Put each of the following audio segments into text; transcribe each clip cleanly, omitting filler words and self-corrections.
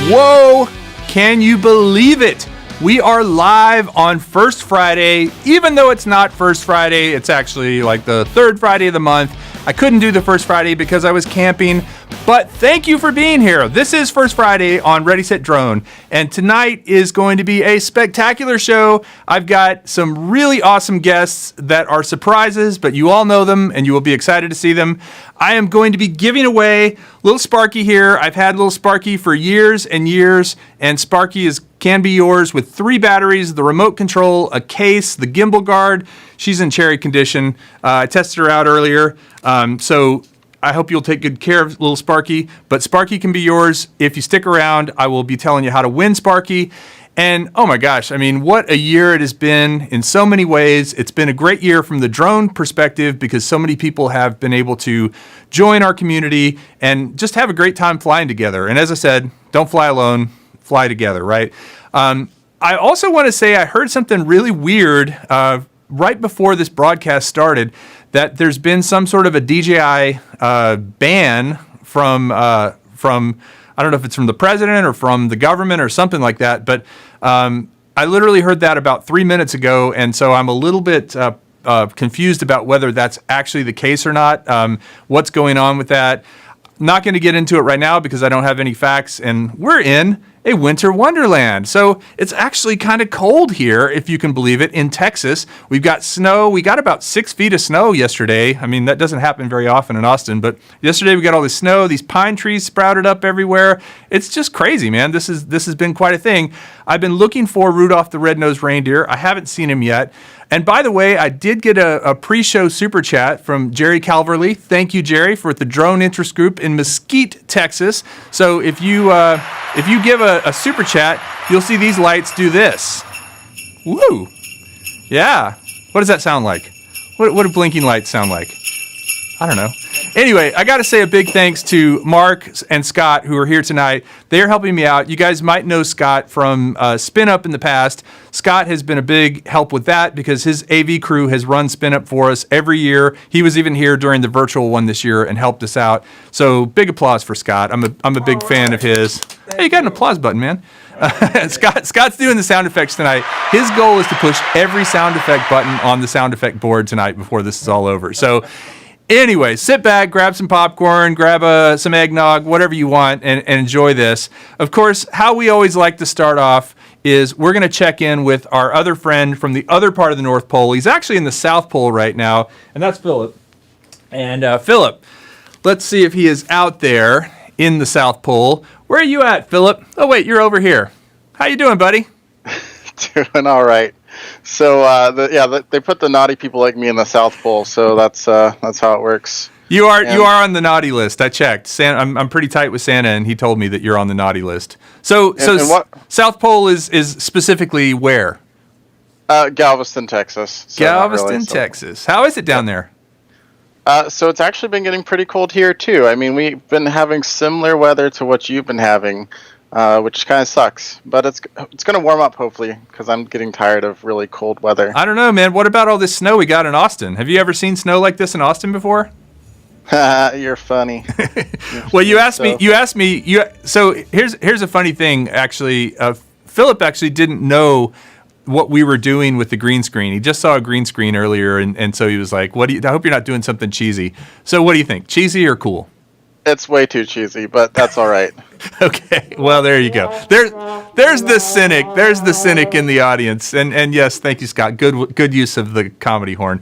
Whoa! Can you believe it? We are live on First Friday. Even though it's not First Friday, it's actually like the third Friday of the month. I couldn't do the first Friday because I was camping, but thank you for being here. This is First Friday on Ready, Set, Drone, and tonight is going to be a spectacular show. I've got some really awesome guests that are surprises, but you all know them and you will be excited to see them. I am going to be giving away Little Sparky here. I've had Little Sparky for years and years, and Sparky can be yours with 3 batteries, the remote control, a case, the gimbal guard. She's in cherry condition. I tested her out earlier, so I hope you'll take good care of Little Sparky. But Sparky can be yours. If you stick around, I will be telling you how to win Sparky. And oh my gosh, I mean, what a year it has been in so many ways. It's been a great year from the drone perspective because so many people have been able to join our community and just have a great time flying together. And as I said, don't fly alone, fly together, right? I also want to say I heard something really weird right before this broadcast started, that there's been some sort of a DJI ban from I don't know if it's from the president or from the government or something like that, but I literally heard that about 3 minutes ago, and so I'm a little bit confused about whether that's actually the case or not. What's going on with that? Not going to get into it right now because I don't have any facts, and we're in a winter wonderland. So it's actually kind of cold here, if you can believe it, in Texas. We've got snow. We got about 6 feet of snow yesterday. I mean, that doesn't happen very often in Austin, but yesterday we got all this snow. These pine trees sprouted up everywhere. It's just crazy, man. This has been quite a thing. I've been looking for Rudolph the Red-Nosed Reindeer. I haven't seen him yet. And by the way, I did get a pre-show super chat from Jerry Calverley. Thank you, Jerry, for the Drone Interest Group in Mesquite, Texas. So if you give a super chat, you'll see these lights do this. Woo! Yeah. What does that sound like? What do blinking lights sound like? I don't know. Anyway, I got to say a big thanks to Mark and Scott who are here tonight. They are helping me out. You guys might know Scott from Spin Up in the past. Scott has been a big help with that because his AV crew has run Spin Up for us every year. He was even here during the virtual one this year and helped us out. So big applause for Scott. I'm a big fan of his. Hey, you got an applause button, man. Scott's doing the sound effects tonight. His goal is to push every sound effect button on the sound effect board tonight before this is all over. So anyway, sit back, grab some popcorn, grab some eggnog, whatever you want, and enjoy this. Of course, how we always like to start off is we're going to check in with our other friend from the other part of the North Pole. He's actually in the South Pole right now, and that's Philip. And Philip, let's see if he is out there in the South Pole. Where are you at, Philip? Oh, wait, you're over here. How you doing, buddy? Doing all right. So they put the naughty people like me in the South Pole, so that's how it works. You are on the naughty list. I checked. I'm pretty tight with Santa, and he told me that you're on the naughty list. So South Pole is specifically where? Galveston, Texas. So Galveston, Texas. How is it down there? So it's actually been getting pretty cold here too. I mean, we've been having similar weather to what you've been having. which kind of sucks. But it's going to warm up hopefully because I'm getting tired of really cold weather. I don't know, man. What about all this snow we got in Austin? Have you ever seen snow like this in Austin before? You're funny. Well, you asked me. So here's a funny thing. Actually, Philip actually didn't know what we were doing with the green screen. He just saw a green screen earlier, and so he was like, "What do you? I hope you're not doing something cheesy." So, what do you think? Cheesy or cool? It's way too cheesy, but that's all right. Okay. Well, there you go. There's the cynic. There's the cynic in the audience. And yes, thank you, Scott. Good use of the comedy horn.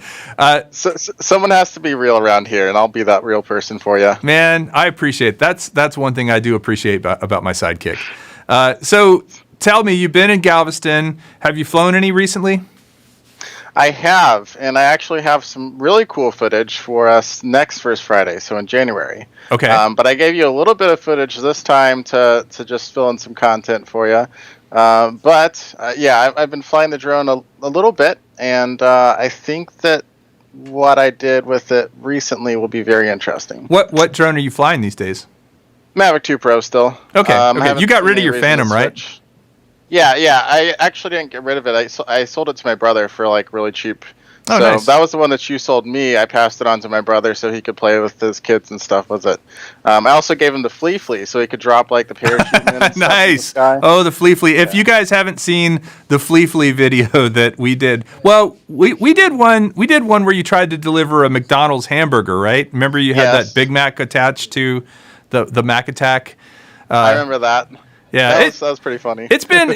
So someone has to be real around here, and I'll be that real person for you. Man, I appreciate that's one thing I do appreciate about my sidekick. So tell me, you've been in Galveston. Have you flown any recently? I have, and I actually have some really cool footage for us next First Friday, so in January. Okay. But I gave you a little bit of footage this time to just fill in some content for you. I've been flying the drone a little bit, and I think that what I did with it recently will be very interesting. What drone are you flying these days? Mavic 2 Pro still. Okay. You got rid of your Phantom, right? Yeah. I actually didn't get rid of it. I sold it to my brother for like really cheap. Oh, so nice. that was the one that you sold me. I passed it on to my brother so he could play with his kids and stuff with it. I also gave him the flea so he could drop like the parachute in and nice. Stuff in the sky. Oh, the flea. If you guys haven't seen the flea video that we did, well, we did one where you tried to deliver a McDonald's hamburger, right? Remember you had that Big Mac attached to the Mac Attack. I remember that. Yeah, that was pretty funny. It's been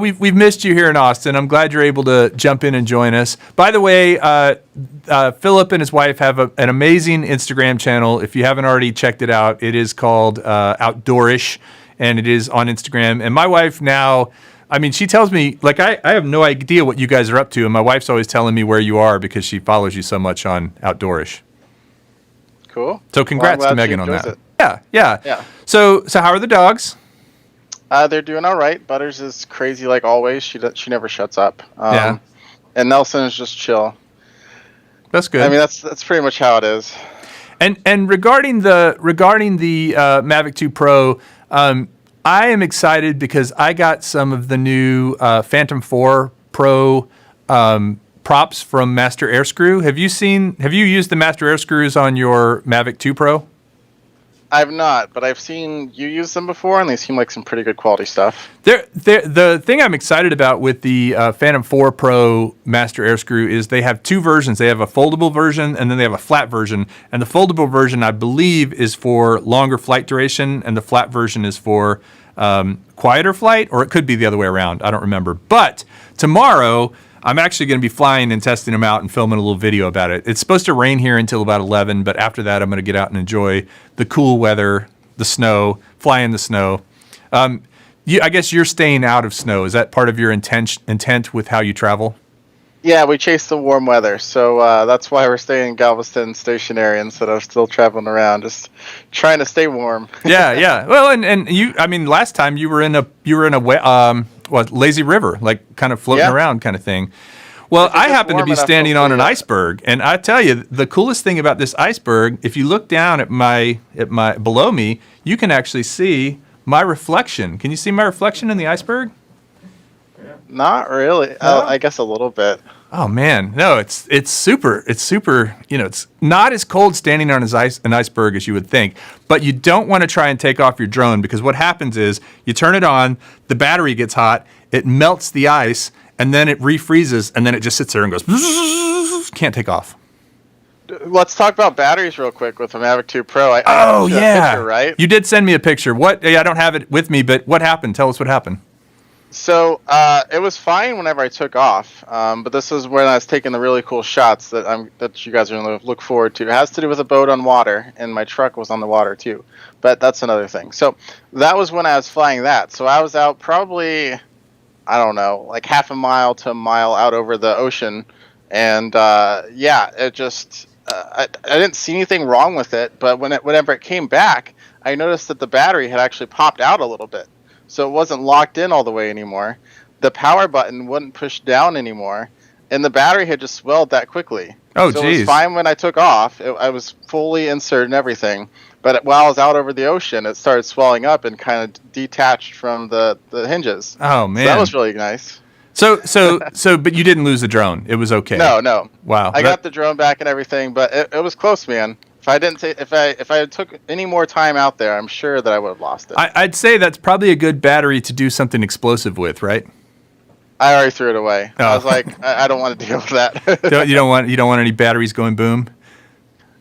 we've missed you here in Austin. I'm glad you're able to jump in and join us. By the way, Philip and his wife have an amazing Instagram channel. If you haven't already checked it out, it is called Outdoorish, and it is on Instagram. And my wife now, I mean, she tells me, like, I have no idea what you guys are up to, and my wife's always telling me where you are because she follows you so much on Outdoorish. Cool. So congrats to Megan on that. It. Yeah. So how are the dogs? They're doing all right. Butters is crazy like always. She never shuts up. Yeah. And Nelson is just chill. That's good. I mean, that's pretty much how it is. And regarding the Mavic 2 Pro, I am excited because I got some of the new Phantom 4 Pro props from Master Air Screw. Have you used the Master Air Screws on your Mavic 2 Pro? I've not, but I've seen you use them before, and they seem like some pretty good quality stuff. The thing I'm excited about with the Phantom 4 Pro Master Air Screw is they have two versions. They have a foldable version, and then they have a flat version. And the foldable version, I believe, is for longer flight duration, and the flat version is for quieter flight, or it could be the other way around. I don't remember. But tomorrow, I'm actually going to be flying and testing them out and filming a little video about it. It's supposed to rain here until about 11, but after that, I'm going to get out and enjoy the cool weather, the snow, fly in the snow. I guess you're staying out of snow. Is that part of your intent with how you travel? Yeah, we chase the warm weather, so that's why we're staying in Galveston stationary instead of still traveling around, just trying to stay warm. Yeah. Well, and you, I mean, last time you were in a lazy river, like kind of floating around kind of thing. Well, I happen to be standing on an iceberg, and I tell you, the coolest thing about this iceberg, if you look down at my below me, you can actually see my reflection. Can you see my reflection in the iceberg? Not really. No? I guess a little bit. Oh man, no, it's super. It's super. It's not as cold standing on an iceberg as you would think. But you don't want to try and take off your drone because what happens is you turn it on, the battery gets hot, it melts the ice, and then it refreezes, and then it just sits there and goes. Can't take off. Let's talk about batteries real quick with the Mavic 2 Pro. Picture, right? You did send me a picture. What? I don't have it with me, but what happened? Tell us what happened. So it was fine whenever I took off, but this is when I was taking the really cool shots that you guys are going to look forward to. It has to do with a boat on water, and my truck was on the water too, but that's another thing. So that was when I was flying that. So I was out probably, I don't know, like half a mile to a mile out over the ocean, and it just I didn't see anything wrong with it, but whenever it came back, I noticed that the battery had actually popped out a little bit. So it wasn't locked in all the way anymore. The power button wouldn't push down anymore, and the battery had just swelled that quickly. Oh, so geez. it was fine when I took off. I was fully inserted and everything. But while I was out over the ocean, it started swelling up and kind of detached from the hinges. Oh, man. So that was really nice. So, but you didn't lose the drone. It was okay. No. Wow. I got the drone back and everything, but it was close, man. If I didn't if I took any more time out there, I'm sure that I would have lost it. I'd say that's probably a good battery to do something explosive with, right? I already threw it away. Oh. I was like, I don't want to deal with that. You don't want any batteries going boom?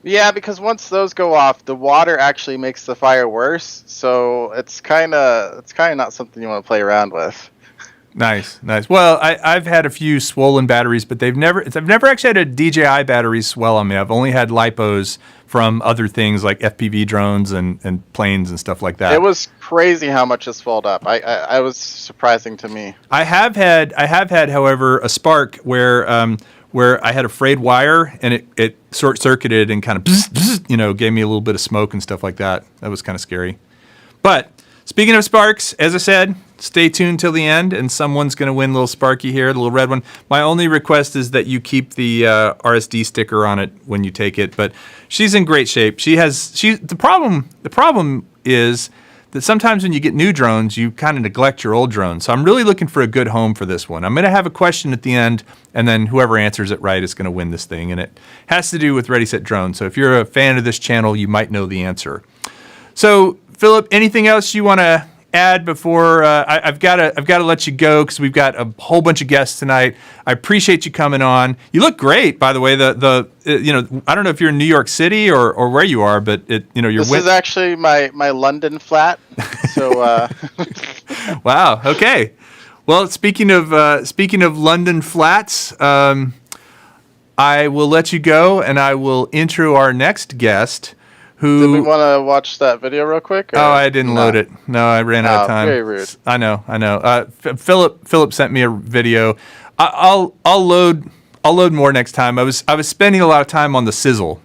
Yeah, because once those go off, the water actually makes the fire worse. So it's kind of not something you want to play around with. Nice. Well, I've had a few swollen batteries, but I've never actually had a DJI battery swell on me. I've only had lipos from other things like FPV drones and planes and stuff like that. It was crazy how much it swelled up. I was surprising to me. I have had, however, a spark where I had a frayed wire and it short circuited and kind of gave me a little bit of smoke and stuff like that. That was kind of scary. But speaking of sparks, as I said, stay tuned till the end, and someone's going to win little Sparky here, the little red one. My only request is that you keep the RSD sticker on it when you take it. But she's in great shape. The problem is that sometimes when you get new drones, you kind of neglect your old drones. So I'm really looking for a good home for this one. I'm going to have a question at the end, and then whoever answers it right is going to win this thing. And it has to do with Ready, Set, Drone. So if you're a fan of this channel, you might know the answer. So Philip, anything else you want to add before I've got to let you go because we've got a whole bunch of guests tonight. I appreciate you coming on. You look great, by the way. I don't know if you're in New York City or where you are, but This is actually my London flat. So wow. Okay. Well, speaking of London flats, I will let you go, and I will intro our next guest. Did we want to watch that video real quick? Oh, I didn't load it. No, I ran out of time. Very rude. I know. Philip sent me a video. I'll load more next time. I was spending a lot of time on the sizzle,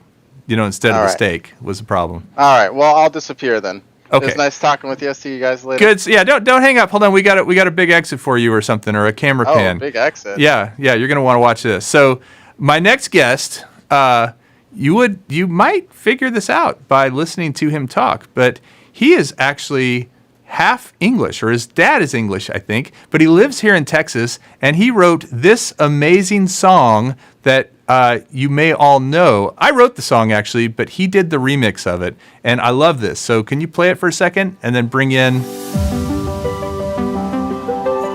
instead of the steak was the problem. All right. Well, I'll disappear then. Okay. It was nice talking with you. See you guys later. Good. Yeah. Don't hang up. Hold on. We got a big exit for you or something, or a camera pan. Oh, big exit. Yeah. You're gonna want to watch this. So my next guest. You might figure this out by listening to him talk, but he is actually half English, or his dad is English, I think, but he lives here in Texas, and he wrote this amazing song that you may all know. I wrote the song, actually, but he did the remix of it, and I love this. So can you play it for a second, and then bring in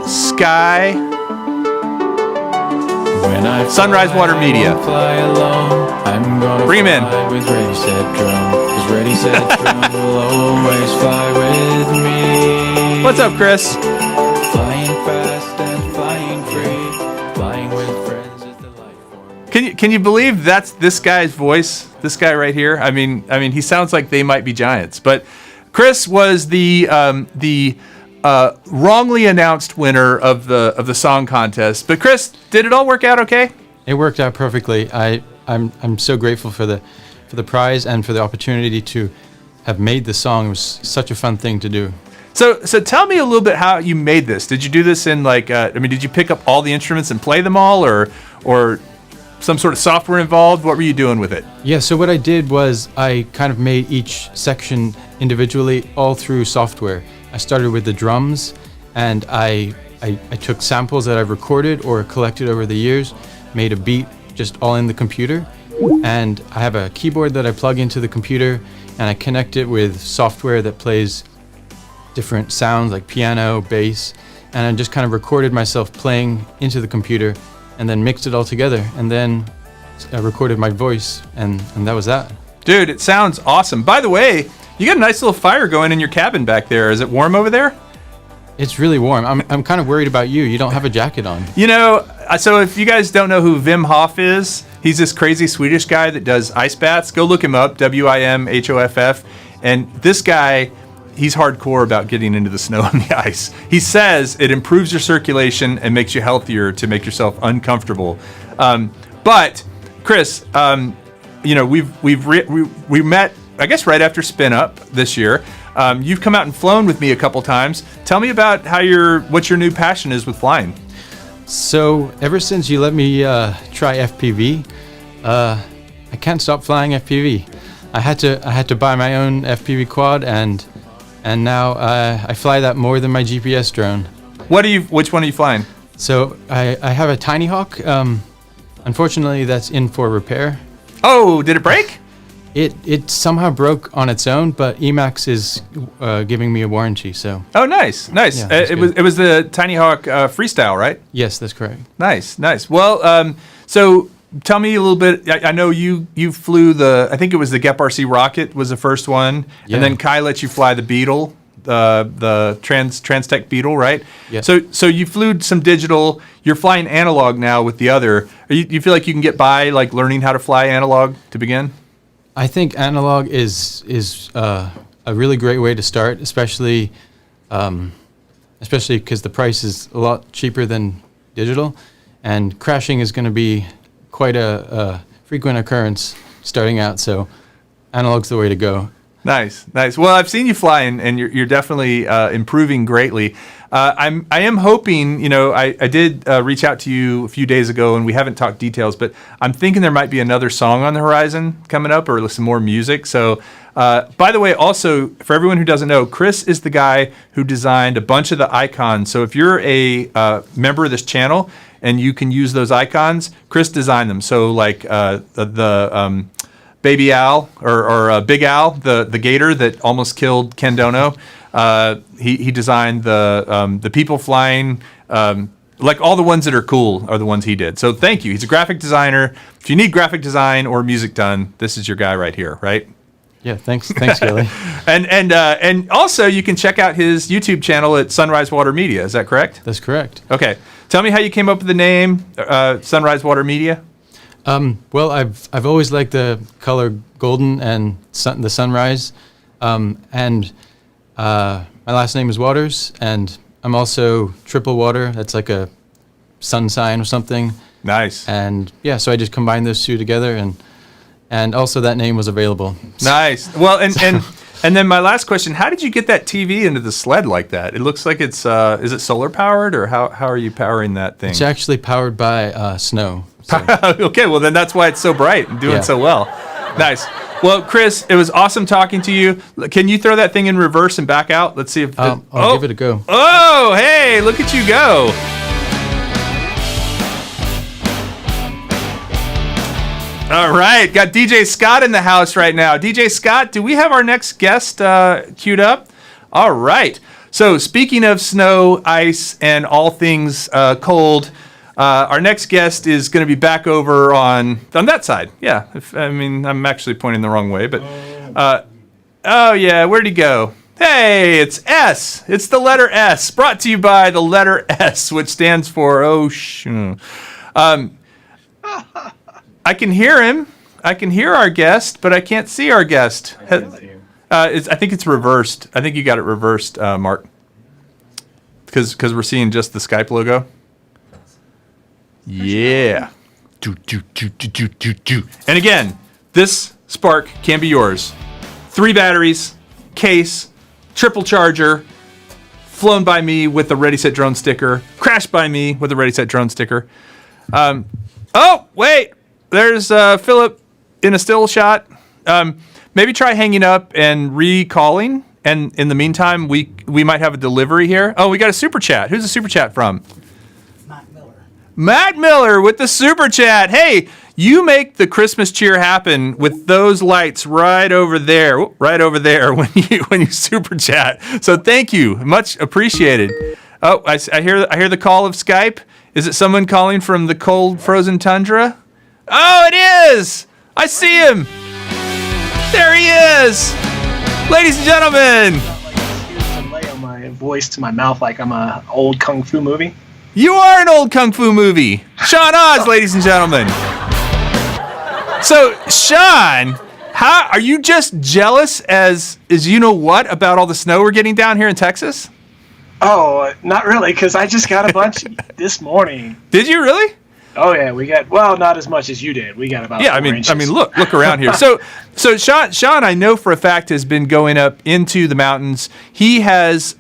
Sky... Sunrise Water Media. Bring him in. With Ready, Set, Drone. 'Cause Ready, Set, Drone will always fly with me. What's up, Chris? Flying fast and flying free. Flying with friends is the life form. Can you believe that's this guy's voice? This guy right here. I mean, he sounds like They Might Be Giants. But Chris was the wrongly announced winner of the song contest. But Chris, did it all work out okay? It worked out perfectly. I'm so grateful for the prize and for the opportunity to have made the song. It was such a fun thing to do. So tell me a little bit how you made this. Did you do this in did you pick up all the instruments and play them all, or some sort of software involved? What were you doing with it? Yeah, so what I did was I kind of made each section individually all through software. I started with the drums, and I took samples that I've recorded or collected over the years, made a beat just all in the computer, and I have a keyboard that I plug into the computer, and I connect it with software that plays different sounds like piano, bass, and I just kind of recorded myself playing into the computer and then mixed it all together, and then I recorded my voice, and that was that. Dude, it sounds awesome. By the way, you got a nice little fire going in your cabin back there. Is it warm over there? It's really warm. I'm kind of worried about you. You don't have a jacket on. So if you guys don't know who Wim Hof is, he's this crazy Swedish guy that does ice baths. Go look him up, WIMHOFF. And this guy, he's hardcore about getting into the snow and the ice. He says it improves your circulation and makes you healthier to make yourself uncomfortable. But Chris, we met, I guess, right after Spin Up this year. You've come out and flown with me a couple times. Tell me about what your new passion is with flying. So ever since you let me try FPV, I can't stop flying FPV. I had to buy my own FPV quad, and now I fly that more than my GPS drone. Which one are you flying? So I have a Tiny Hawk. Unfortunately, that's in for repair. Oh, did it break? It somehow broke on its own, but Emacs is giving me a warranty. So. Oh, nice. Yeah, it was the Tiny Hawk Freestyle, right? Yes, that's correct. Nice. Well, so tell me a little bit. I know you flew I think it was the GEP-RC rocket was the first one, yeah. And then Kai let you fly the Beetle, the Trans-Tech Beetle, right? Yeah. So you flew some digital. You're flying analog now with the other. You feel like you can get by like learning how to fly analog to begin? I think analog is a really great way to start, especially because the price is a lot cheaper than digital, and crashing is going to be quite a frequent occurrence starting out. So analog's the way to go. Nice. Well, I've seen you fly, and you're definitely improving greatly. I am hoping, I did reach out to you a few days ago, and we haven't talked details, but I'm thinking there might be another song on the horizon coming up, or some more music. So, by the way, also, for everyone who doesn't know, Chris is the guy who designed a bunch of the icons. So if you're a member of this channel and you can use those icons, Chris designed them. So like the Baby Al or Big Al, the gator that almost killed Ken Dono. He designed the people flying, like all the ones that are cool are the ones he did. So thank you. He's a graphic designer. If you need graphic design or music done, this is your guy right here, right? Yeah, thanks, Gilly. And also you can check out his YouTube channel at Sunrise Water Media. Is that correct? That's correct. Okay. Tell me how you came up with the name Sunrise Water Media. Well, I've always liked the color golden and the sunrise, and my last name is Waters, and I'm also triple water. That's like a sun sign or something. Nice. And yeah, so I just combined those two together, and also that name was available. Nice. Well, and then my last question: how did you get that TV into the sled like that? It looks like it's is it solar powered, or how are you powering that thing? It's actually powered by snow. So. Okay, well then that's why it's so bright and doing so well. Nice. Well, Chris, it was awesome talking to you. Can you throw that thing in reverse and back out? Let's see if I'll give it a go. Oh, hey, look at you go. All right, got DJ Scott in the house right now. DJ Scott, do we have our next guest queued up? All right. So speaking of snow, ice, and all things cold, our next guest is going to be back over on that side. Yeah, I'm actually pointing the wrong way, but oh yeah, where'd he go? Hey, it's S. It's the letter S. Brought to you by the letter S, which stands for I can hear him. I can hear our guest, but I can't see our guest. I think it's reversed. I think you got it reversed, Mark, because we're seeing just the Skype logo. Yeah. And again, this Spark can be yours. 3 batteries, case, triple charger, flown by me with the Ready Set Drone sticker, crashed by me with the Ready Set Drone sticker. Oh, wait. There's Philip in a still shot. Maybe try hanging up and recalling. And in the meantime, we might have a delivery here. Oh, we got a super chat. Who's the super chat from? Matt Miller with the super chat. Hey, you make the Christmas cheer happen with those lights right over there when you super chat. So thank you, much appreciated. Oh, I hear the call of Skype. Is it someone calling from the cold frozen tundra? Oh, it is. I see him. There he is, ladies and gentlemen. Lay on my voice to my mouth like I'm an old kung fu movie. You are an old kung fu movie. Sean Oz, ladies and gentlemen. So, Sean, how are you just jealous as you know what about all the snow we're getting down here in Texas? Oh, not really, because I just got a bunch this morning. Did you really? Oh yeah, we got not as much as you did. We got about 4 inches. I mean, look around here. So Sean, I know for a fact has been going up into the mountains. He has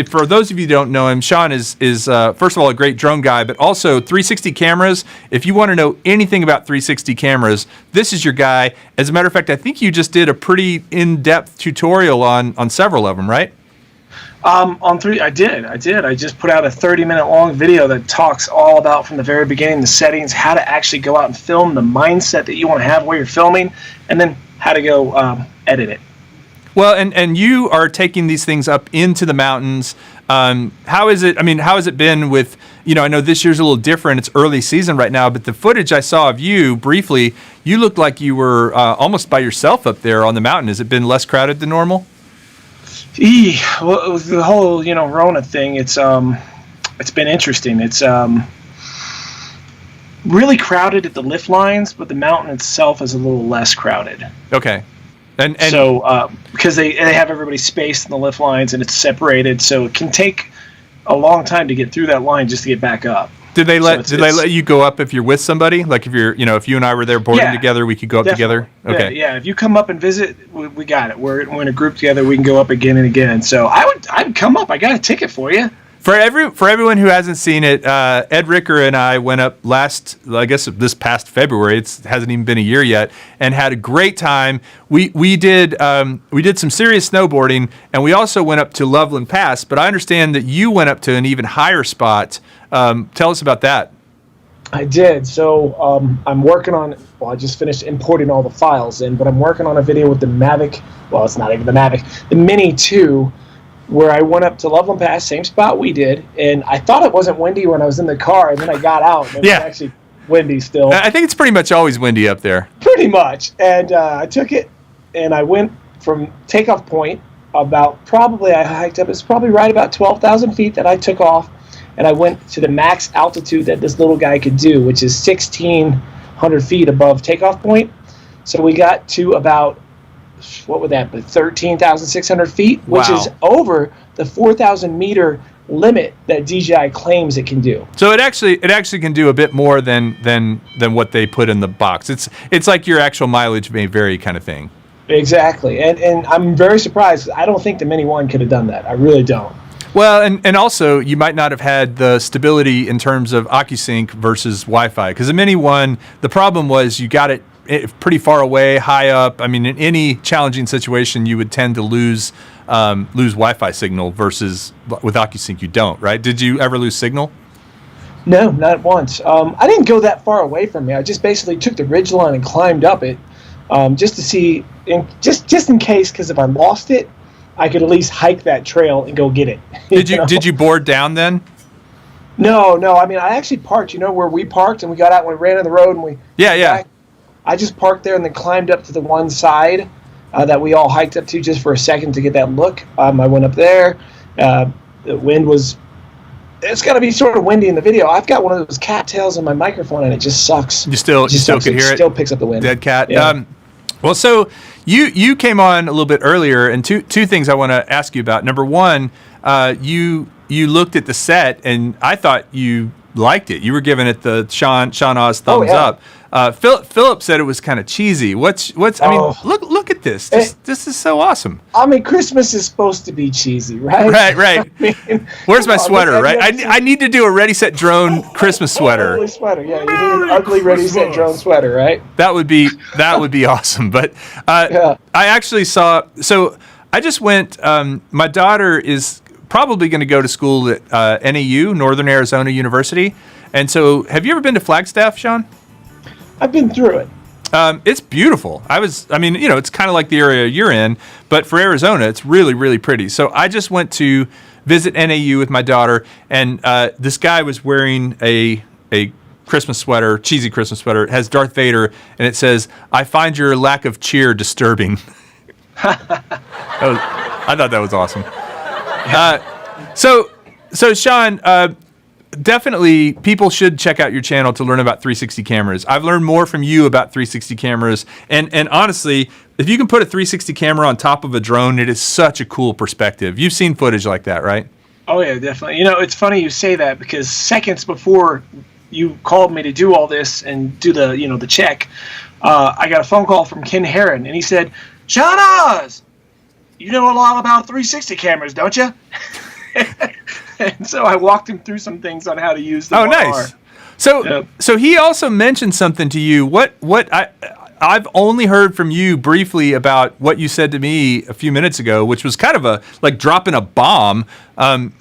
for those of you who don't know him, Sean is first of all a great drone guy, but also 360 cameras. If you want to know anything about 360 cameras, this is your guy. As a matter of fact, I think you just did a pretty in-depth tutorial on several of them, right? I did. I just put out a 30-minute long video that talks all about from the very beginning, the settings, how to actually go out and film, the mindset that you want to have while you're filming, and then how to go edit it. Well, and you are taking these things up into the mountains. How is it? I mean, how has it been with, I know this year's a little different. It's early season right now, but the footage I saw of you briefly, you looked like you were almost by yourself up there on the mountain. Has it been less crowded than normal? Well, the whole, Rona thing, it's been interesting. It's really crowded at the lift lines, but the mountain itself is a little less crowded. Okay. And so because they have everybody spaced in the lift lines and it's separated, so it can take a long time to get through that line just to get back up. Did they let you go up if you're with somebody? Like if you're, if you and I were there boarding together, we could go up together? Okay. Yeah, if you come up and visit, we got it. We're in a group together, we can go up again and again. So I'd come up. I got a ticket for you. For everyone who hasn't seen it, Ed Ricker and I went up this past February. It hasn't even been a year yet, and had a great time. We did some serious snowboarding, and we also went up to Loveland Pass. But I understand that you went up to an even higher spot. Tell us about that. I did. So I'm working on. Well, I just finished importing all the files in, but I'm working on a video with the Mavic. Well, it's not even the Mavic, the Mini 2. Where I went up to Loveland Pass, same spot we did, and I thought it wasn't windy when I was in the car, and then I got out, and it was actually windy still. I think it's pretty much always windy up there. Pretty much, and I took it, and I went from takeoff point I hiked up, it's probably right about 12,000 feet that I took off, and I went to the max altitude that this little guy could do, which is 1,600 feet above takeoff point. So we got to about, what would that be, 13,600 feet, which is over the 4,000 meter limit that DJI claims it can do. So it actually can do a bit more than what they put in the box. It's like your actual mileage may vary kind of thing. Exactly, and I'm very surprised. I don't think the Mini 1 could have done that. I really don't. Well, and also you might not have had the stability in terms of OcuSync versus Wi-Fi, because the Mini 1, the problem was you got it pretty far away, high up. I mean, in any challenging situation, you would tend to lose Wi-Fi signal versus with OcuSync, you don't, right? Did you ever lose signal? No, not once. I didn't go that far away from me. I just basically took the ridgeline and climbed up it just to see, just in case, because if I lost it, I could at least hike that trail and go get it. Did you board down then? No. I mean, I actually parked, where we parked, and we got out and we ran on the road and we... Yeah. I just parked there and then climbed up to the one side that we all hiked up to just for a second to get that look. I went up there. The wind was... It's going to be sort of windy in the video. I've got one of those cattails in my microphone and it just sucks. You still can hear it? It still picks up the wind. Dead cat. Yeah. Well, so you came on a little bit earlier, and two things I want to ask you about. Number one, you looked at the set, and I thought you liked it. You were giving it the Sean Oz thumbs up. Philip said it was kind of cheesy. I mean, look at this. This is so awesome. I mean, Christmas is supposed to be cheesy, right? Right. I mean, where's my sweater, right? I need to do a Ready Set Drone Christmas sweater. Ugly sweater, yeah. You need an ugly Ready Set Drone sweater, right? That would be awesome. But I actually saw. So I just went. My daughter is probably going to go to school at NAU, Northern Arizona University. And so, have you ever been to Flagstaff, Sean? I've been through it. It's beautiful. it's kind of like the area you're in, but for Arizona, it's really, really pretty. So I just went to visit NAU with my daughter, and this guy was wearing a Christmas sweater, cheesy Christmas sweater. It has Darth Vader, and it says, "I find your lack of cheer disturbing." I thought that was awesome. So Sean, definitely people should check out your channel to learn about 360 cameras. I've learned more from you about 360 cameras, and honestly, if you can put a 360 camera on top of a drone, it is such a cool perspective. You've seen footage like that, right? Oh yeah, definitely. It's funny you say that, because seconds before you called me to do all this and do the check, I got a phone call from Ken Herron, and he said, "Sean Oz, you know a lot about 360 cameras, don't you?" And so I walked him through some things on how to use the Oh, 1R. nice. So he also mentioned something to you. I've only heard from you briefly about what you said to me a few minutes ago, which was kind of a like dropping a bomb.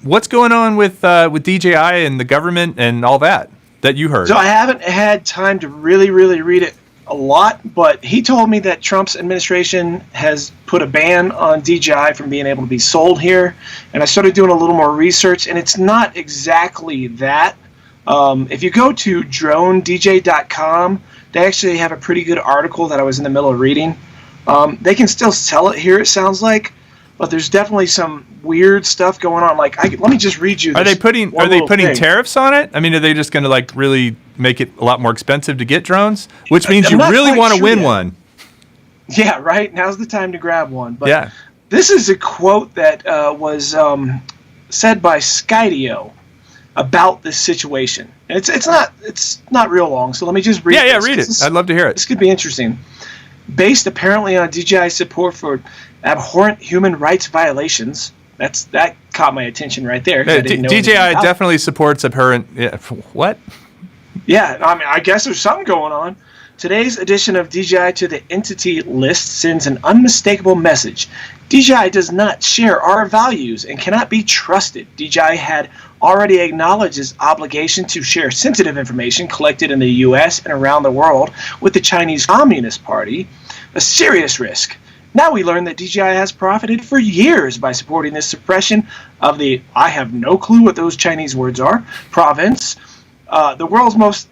What's going on with DJI and the government and all that you heard? So I haven't had time to really read it a lot, but he told me that Trump's administration has put a ban on DJI from being able to be sold here, and I started doing a little more research, and it's not exactly that. If you go to dronedj.com, they actually have a pretty good article that I was in the middle of reading. They can still sell it here, it sounds like, but there's definitely some weird stuff going on. Like, let me just read you this. Are they putting tariffs on it? I mean, are they just going to like really make it a lot more expensive to get drones? Which means you really want to win one. Yeah, right. Now's the time to grab one. But yeah. This is a quote that was said by Skydio about this situation. And it's not real long, so let me just read it. Yeah, read it. I'd love to hear it. This could be interesting. Based apparently on DJI's support for abhorrent human rights violations. That caught my attention right there. DJI definitely supports abhorrent. Yeah, what? Yeah, I mean, I guess there's something going on. Today's addition of DJI to the entity list sends an unmistakable message. DJI does not share our values and cannot be trusted. DJI had already acknowledged its obligation to share sensitive information collected in the U.S. and around the world with the Chinese Communist Party, a serious risk. Now we learn that DJI has profited for years by supporting this suppression of the, I have no clue what those Chinese words are, province, the world's most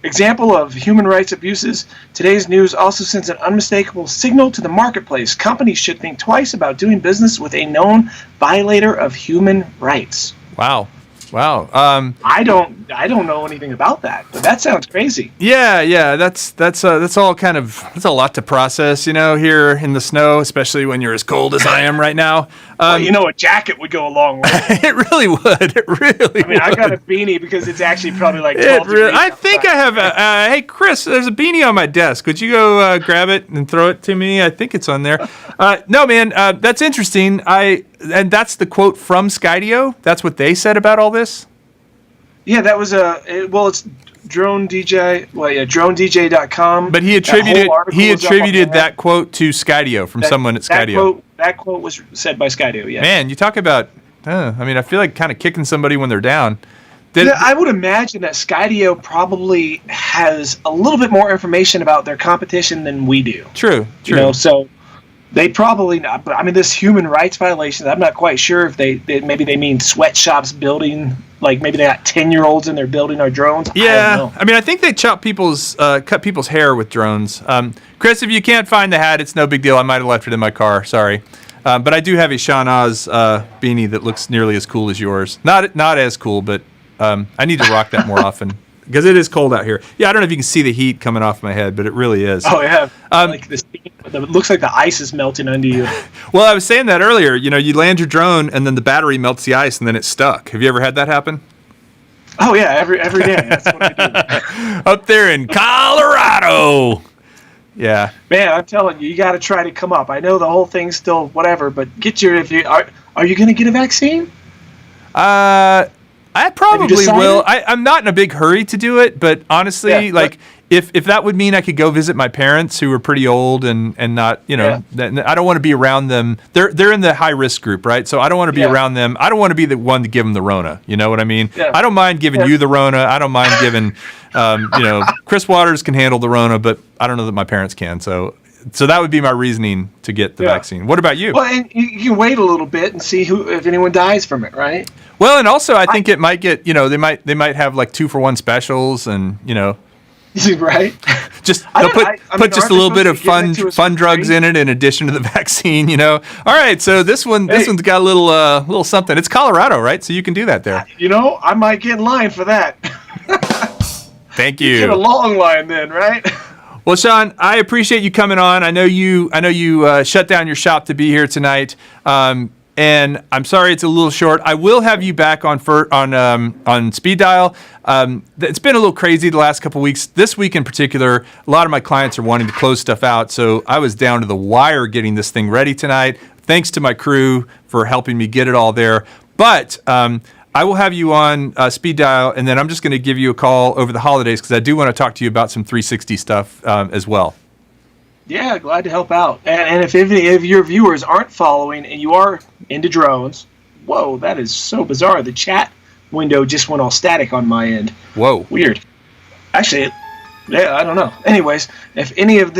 example of human rights abuses. Today's news also sends an unmistakable signal to the marketplace. Companies should think twice about doing business with a known violator of human rights. Wow. I don't know anything about that, but that sounds crazy. Yeah. That's all kind of, that's a lot to process, here in the snow, especially when you're as cold as I am right now. A jacket would go a long way. It really would. I mean, I got a beanie because it's actually probably like 12 degrees. I think I have hey, Chris, there's a beanie on my desk. Would you go grab it and throw it to me? I think it's on there. No, man, that's interesting. And that's the quote from Skydio. That's what they said about all this. Yeah, that was it's Drone DJ. Well, yeah, dronedj.com. But he attributed that quote to Skydio from someone at Skydio. That quote was said by Skydio. Yeah. Man, you talk about. I feel like kind of kicking somebody when they're down. I would imagine that Skydio probably has a little bit more information about their competition than we do. True. So. They probably not, but I mean, this human rights violation, I'm not quite sure if they maybe they mean sweatshops building, like maybe they got 10-year-olds in there building our drones. Yeah, I don't know. I mean, I think they cut people's hair with drones. Chris, if you can't find the hat, it's no big deal. I might have left it in my car. Sorry. But I do have a Sean Oz beanie that looks nearly as cool as yours. Not as cool, but I need to rock that more often. Because it is cold out here. Yeah, I don't know if you can see the heat coming off my head, but it really is. Oh, yeah. It looks like the ice is melting under you. Well, I was saying that earlier. You land your drone, and then the battery melts the ice, and then it's stuck. Have you ever had that happen? Oh, yeah, every day. That's what I do. Up there in Colorado. Yeah. Man, I'm telling you, you got to try to come up. I know the whole thing's still whatever, but are you going to get a vaccine? I probably will. I'm not in a big hurry to do it, but honestly, if that would mean I could go visit my parents who are pretty old and not, I don't want to be around them. They're in the high risk group, right? So I don't want to be around them. I don't want to be the one to give them the Rona. You know what I mean? Yeah. I don't mind giving you the Rona. I don't mind giving, Chris Waters can handle the Rona, but I don't know that my parents can. So that would be my reasoning to get the vaccine. What about you? Well, and you can wait a little bit and see if anyone dies from it, right? Well, and also I think it might get, they might have like 2-for-1 specials and, right? Just put just a little bit of fun drugs in it in addition to the vaccine, All right, so this one's got a little something. It's Colorado, right? So you can do that there. I might get in line for that. Thank you. Get a long line then, right? Well, Sean, I appreciate you coming on. I know you shut down your shop to be here tonight. And I'm sorry it's a little short. I will have you back on speed dial. It's been a little crazy the last couple of weeks. This week in particular, a lot of my clients are wanting to close stuff out, so I was down to the wire getting this thing ready tonight. thanks to my crew for helping me get it all there. But I will have you on speed dial, and then I'm just going to give you a call over the holidays because I do want to talk to you about some 360 stuff as well. Yeah, glad to help out. And if any of your viewers aren't following and you are into drones, whoa, that is so bizarre. The chat window just went all static on my end. Whoa. Weird. Actually, yeah, I don't know. Anyways, if any of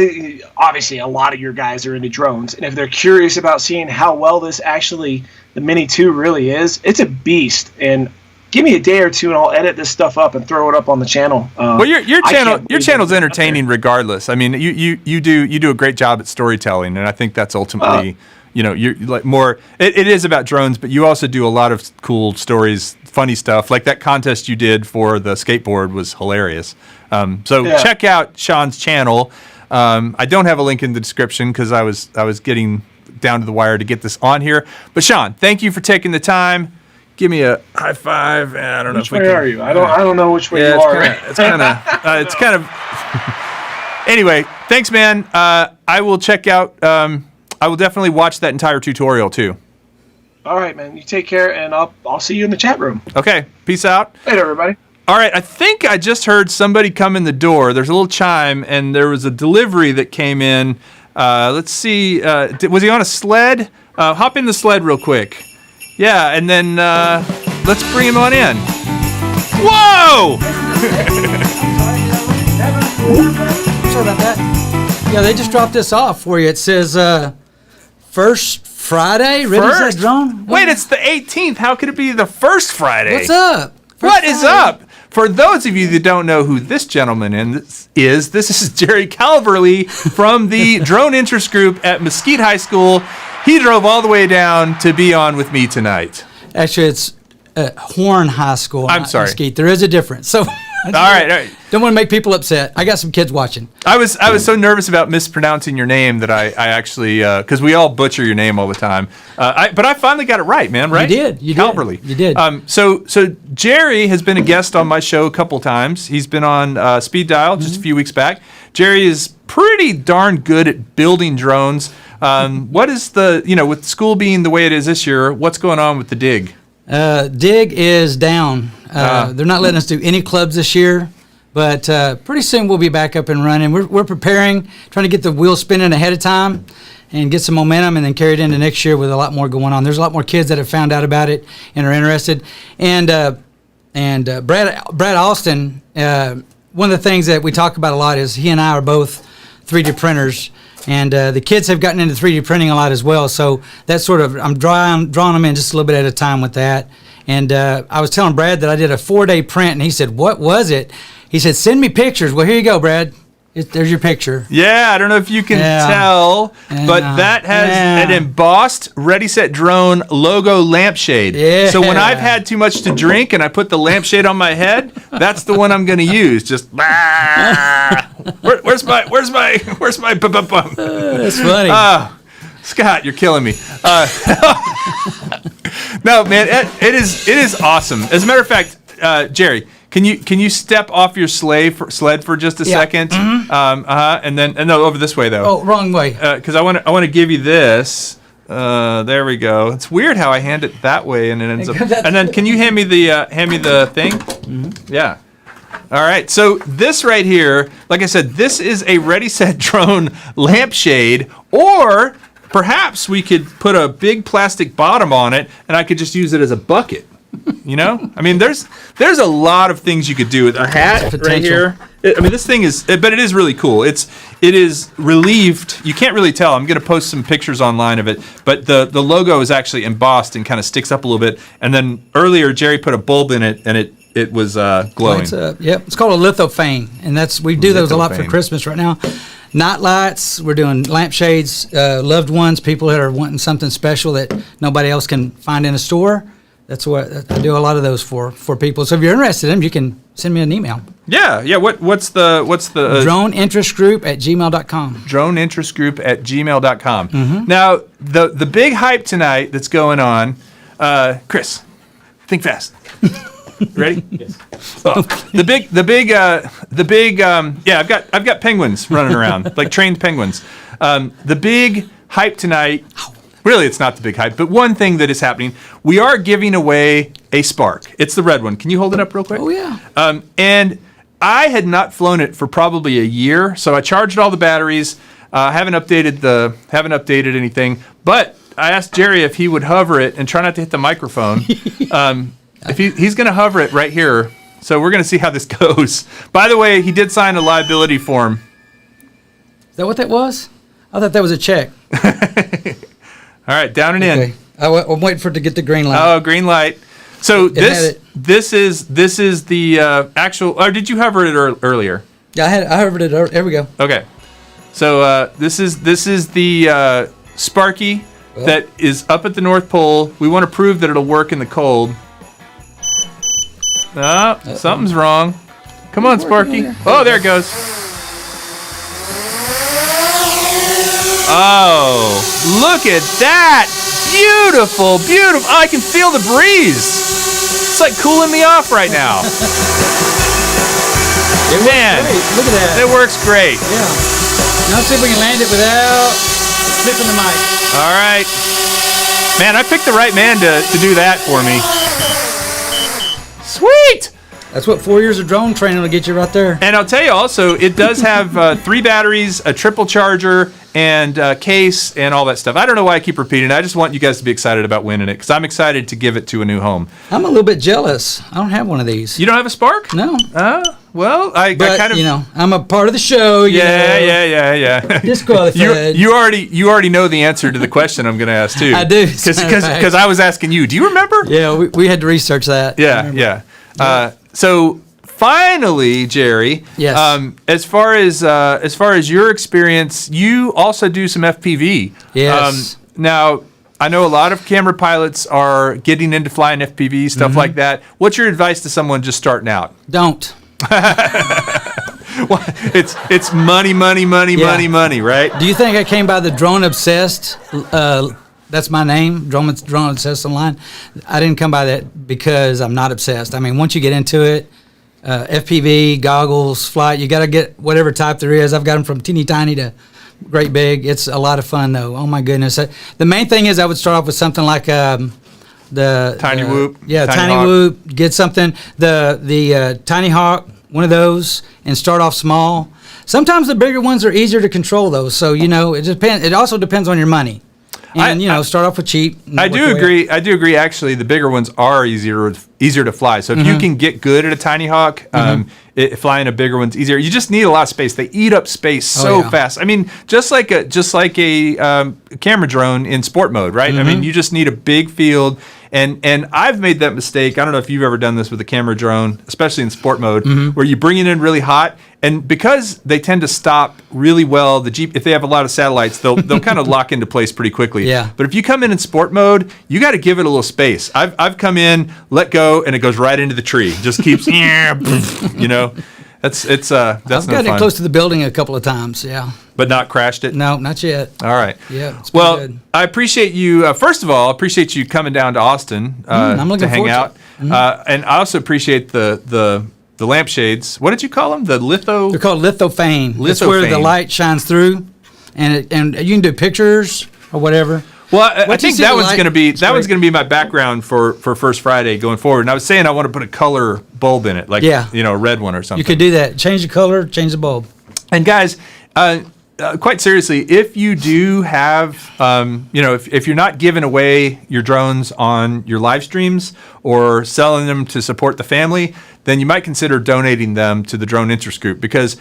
obviously a lot of your guys are into drones, and if they're curious about seeing how well this actually, the Mini 2 really is, it's a beast. And give me a day or two and I'll edit this stuff up and throw it up on the channel. Well, your channel's entertaining regardless. I mean, you do a great job at storytelling, and I think that's ultimately, you're like more. It is about drones, but you also do a lot of cool stories, funny stuff. Like that contest you did for the skateboard was hilarious. Check out Sean's channel. I don't have a link in the description because I was getting down to the wire to get this on here. But Sean, thank you for taking the time. Give me a high five. I don't know. Which way are you? I don't know which way you are. It's kind of. Anyway, thanks, man. I will check out. I will definitely watch that entire tutorial too. All right, man. You take care, and I'll see you in the chat room. Okay. Peace out. Later, everybody. All right. I think I just heard somebody come in the door. There's a little chime, and there was a delivery that came in. Let's see. Was he on a sled? Hop in the sled real quick. Yeah, and then let's bring him on in. Whoa! Sorry about that. Yeah, they just dropped this off for you. It says first Friday. Ready set drone? Wait, it's the 18th. How could it be the first Friday? What's up? What is up? For those of you that don't know who this gentleman is, this is Jerry Calverley from the Drone Interest Group at Mesquite High School. He drove all the way down to be on with me tonight. Actually, it's Horn High School. I'm sorry. Mesquite. There is a difference. So, all right. Don't want to make people upset. I got some kids watching. I was so nervous about mispronouncing your name that I actually because we all butcher your name all the time. But I finally got it right, man. Right? You did. Calverley. You did. So Jerry has been a guest on my show a couple times. He's been on Speed Dial just a few weeks back. Jerry is pretty darn good at building drones. What is with school being the way it is this year, what's going on with the dig? Dig is down. They're not letting us do any clubs this year, but pretty soon we'll be back up and running. We're preparing, trying to get the wheels spinning ahead of time and get some momentum and then carry it into next year with a lot more going on. There's a lot more kids that have found out about it and are interested. And Brad Austin, one of the things that we talk about a lot is he and I are both 3D printers. And the kids have gotten into 3D printing a lot as well. So that's sort of, I'm drawing them in just a little bit at a time with that. And I was telling Brad that I did a 4-day print, and he said, "What was it?" He said, "Send me pictures." Well, here you go, Brad. There's your picture. Yeah, I don't know if you can tell, but that has an embossed Ready Set Drone logo lampshade. Yeah. So when I've had too much to drink and I put the lampshade on my head, that's the one I'm going to use. Just where's my bum? That's funny. Scott, you're killing me. No, man, it is awesome. As a matter of fact, Jerry, can you step off your sled for just a second? Mm-hmm. And then over this way though. Oh, wrong way. Because I want to give you this. There we go. It's weird how I hand it that way and it ends up. And then can you hand me the thing? Mm-hmm. Yeah. All right. So this right here, like I said, this is a Ready Set Drone lampshade, or perhaps we could put a big plastic bottom on it and I could just use it as a bucket. I mean, there's a lot of things you could do with a hat right here. This thing is, but it is really cool. It is relieved. You can't really tell. I'm going to post some pictures online of it, but the logo is actually embossed and kind of sticks up a little bit. And then earlier, Jerry put a bulb in it, and it was glowing. It's called a lithophane, and we do those a lot for Christmas right now. Night lights, we're doing lampshades, loved ones, people that are wanting something special that nobody else can find in a store. That's what I do a lot of those for people. So if you're interested in them, you can send me an email. Yeah. What's the droneinterestgroup@gmail.com. Droneinterestgroup@gmail.com. Mm-hmm. Now the big hype tonight that's going on, Chris, think fast. Ready? Yes. Oh, I've got penguins running around like trained penguins. The big hype tonight. really, it's not the big hype. But one thing that is happening, we are giving away a Spark. It's the red one. Can you hold it up real quick? Oh, yeah. And I had not flown it for probably a year, so I charged all the batteries. Haven't updated anything, but I asked Jerry if he would hover it and try not to hit the microphone. If he's going to hover it right here, so we're going to see how this goes. By the way, he did sign a liability form. Is that what that was? I thought that was a check. All right, down and in. I'm waiting for it to get the green light. Oh, green light. So this is the actual. Or did you hover it earlier? Yeah, I hovered it. There we go. Okay. So this is the Sparky that is up at the North Pole. We want to prove that it'll work in the cold. Something's wrong. Come on, Sparky. Oh, there it goes. Oh, look at that. Beautiful, beautiful. Oh, I can feel the breeze. It's like cooling me off right now. Man, look at that. It works great. Yeah. Now let's see if we can land it without flipping the mic. All right. Man, I picked the right man to do that for me. Sweet. That's what 4 years of drone training will get you right there. And I'll tell you also, it does have 3 batteries, a triple charger, and a case, and all that stuff. I don't know why I keep repeating it. I just want you guys to be excited about winning it, because I'm excited to give it to a new home. I'm a little bit jealous. I don't have one of these. You don't have a Spark? No. Well, I kind of... you know, I'm a part of the show. Yeah. Disqualified. You already know the answer to the question I'm going to ask, too. I do. Because I was asking you. Do you remember? Yeah, we had to research that. Yeah. So finally, Jerry. Yes. As far as your experience, you also do some FPV. Yes. Now, I know a lot of camera pilots are getting into flying FPV, stuff like that. What's your advice to someone just starting out? Don't. Well, it's money, right? Do you think I came by the Drone Obsessed? That's my name, Drone Obsessed Online. I didn't come by that because I'm not obsessed. I mean, once you get into it, FPV, goggles, flight, you got to get whatever type there is. I've got them from teeny tiny to great big. It's a lot of fun, though. Oh, my goodness. The main thing is I would start off with something like the Tiny Whoop. Yeah, Tiny Hawk. Whoop. Get something, the Tiny Hawk, one of those, and start off small. Sometimes the bigger ones are easier to control, though. So, you know, it depends. It also depends on your money. And, start off with cheap. I do agree. Actually, the bigger ones are easier to fly. So if you can get good at a Tiny Hawk, flying a bigger one's easier. You just need a lot of space. They eat up space so fast. I mean, just like a camera drone in sport mode, right? I mean, you just need a big field. And I've made that mistake. I don't know if you've ever done this with a camera drone, especially in sport mode, where you bring it in really hot, and because they tend to stop really well, if they have a lot of satellites, they'll kind of lock into place pretty quickly. Yeah. But if you come in sport mode, you got to give it a little space. I've come in, let go, and it goes right into the tree. Just keeps, you know. That's I've no gotten fun. it close to the building a couple of times, yeah. But not crashed it? No, not yet. All right. Yeah, it's been good. I appreciate you. First of all, I appreciate you coming down to Austin I'm looking to hang forward out. to And I also appreciate the lampshades. What did you call them? The litho? They're called lithophane. That's where the light shines through, and you can do pictures or whatever. Well, I think that one's going to be my background for First Friday going forward. And I was saying I want to put a color bulb in it, like a red one or something. You could do that. Change the color, change the bulb. And guys, quite seriously, if you do have, if you're not giving away your drones on your live streams or selling them to support the family, then you might consider donating them to the Drone Interest Group, because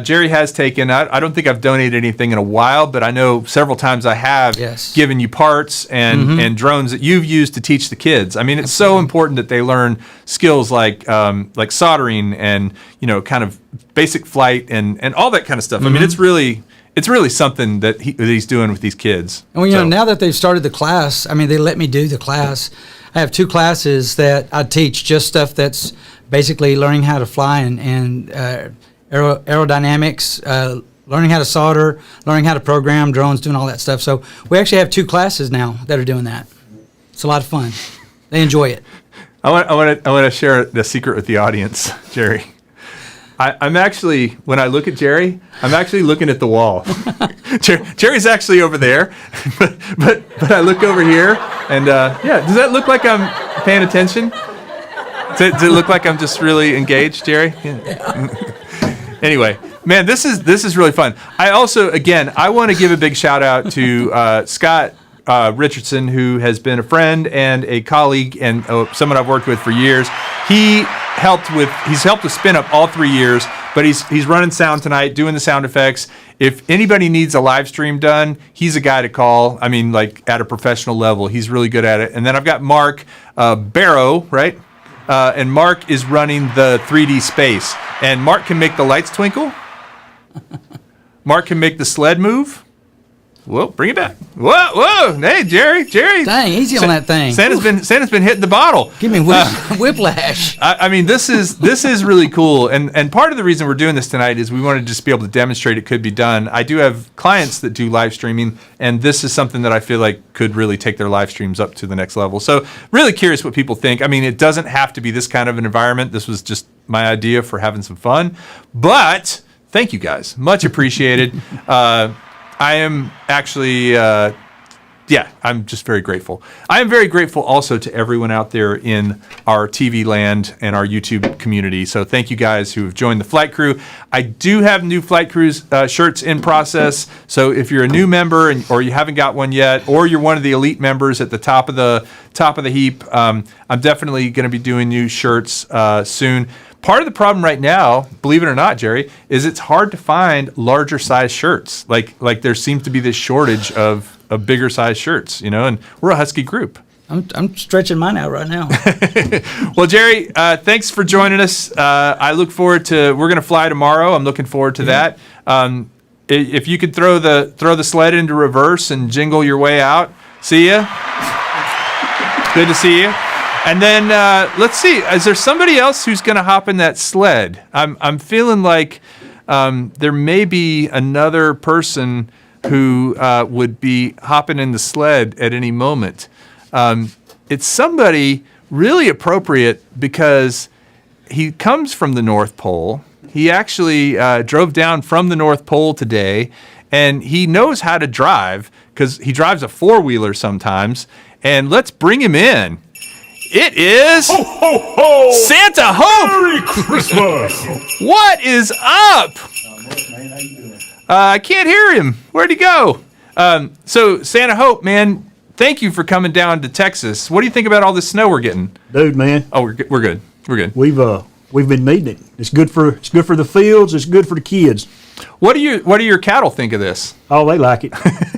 Jerry has taken, I don't think I've donated anything in a while, but I know several times I have given you parts and drones that you've used to teach the kids. I mean, it's so important that they learn skills like soldering and, kind of basic flight and all that kind of stuff. I mean, it's really something that he's doing with these kids. And now that they've started the class, I mean, they let me do the class. I have 2 classes that I teach, just stuff that's basically learning how to fly and aerodynamics, learning how to solder, learning how to program drones, doing all that stuff. So we actually have 2 classes now that are doing that. It's a lot of fun. They enjoy it. I want to share the secret with the audience, Jerry. I'm actually, when I look at Jerry, I'm actually looking at the wall. Jerry's actually over there, but I look over here, and yeah, does that look like I'm paying attention? Does it look like I'm just really engaged, Jerry? Yeah. Anyway, man, this is really fun. I also, again, I want to give a big shout out to Scott Richardson, who has been a friend and a colleague and someone I've worked with for years. He's helped us spin up all 3 years, but he's running sound tonight, doing the sound effects. If anybody needs a live stream done, he's a guy to call. I mean, like at a professional level, he's really good at it. And then I've got Mark Barrow, right? And Mark is running the 3D space. And Mark can make the lights twinkle. Mark can make the sled move. Whoa, bring it back. Whoa. Hey, Jerry. Dang, easy on that thing. Santa's been hitting the bottle. Give me whiplash. I mean, this is really cool. And part of the reason we're doing this tonight is we want to just be able to demonstrate it could be done. I do have clients that do live streaming, and this is something that I feel like could really take their live streams up to the next level. So really curious what people think. I mean, it doesn't have to be this kind of an environment. This was just my idea for having some fun. But thank you guys. Much appreciated. I am actually, I'm just very grateful. I am very grateful also to everyone out there in our TV land and our YouTube community. So thank you guys who have joined the Flight Crew. I do have new Flight Crews shirts in process. So if you're a new member or you haven't got one yet, or you're one of the elite members at the top of the heap, I'm definitely going to be doing new shirts soon. Part of the problem right now, believe it or not, Jerry, is it's hard to find larger size shirts. Like there seems to be this shortage of bigger size shirts, and we're a Husky group. I'm stretching mine out right now. Well, Jerry, thanks for joining us. I look forward to. We're going to fly tomorrow. I'm looking forward to that. If you could throw the sled into reverse and jingle your way out. See ya. Good to see you. And then let's see. Is there somebody else who's going to hop in that sled? I'm feeling like there may be another person who would be hopping in the sled at any moment. It's somebody really appropriate because he comes from the North Pole. He actually drove down from the North Pole today, and he knows how to drive because he drives a four-wheeler sometimes. And let's bring him in. It is ho, ho, ho! Santa Hope. Merry Christmas! What is up? I can't hear him. Where'd he go? So Santa Hope, man, thank you for coming down to Texas. What do you think about all this snow we're getting? Dude, man. Oh, we're good. We're good. We've been needing it. It's good for the fields. It's good for the kids. What do your cattle think of this? Oh, they like it.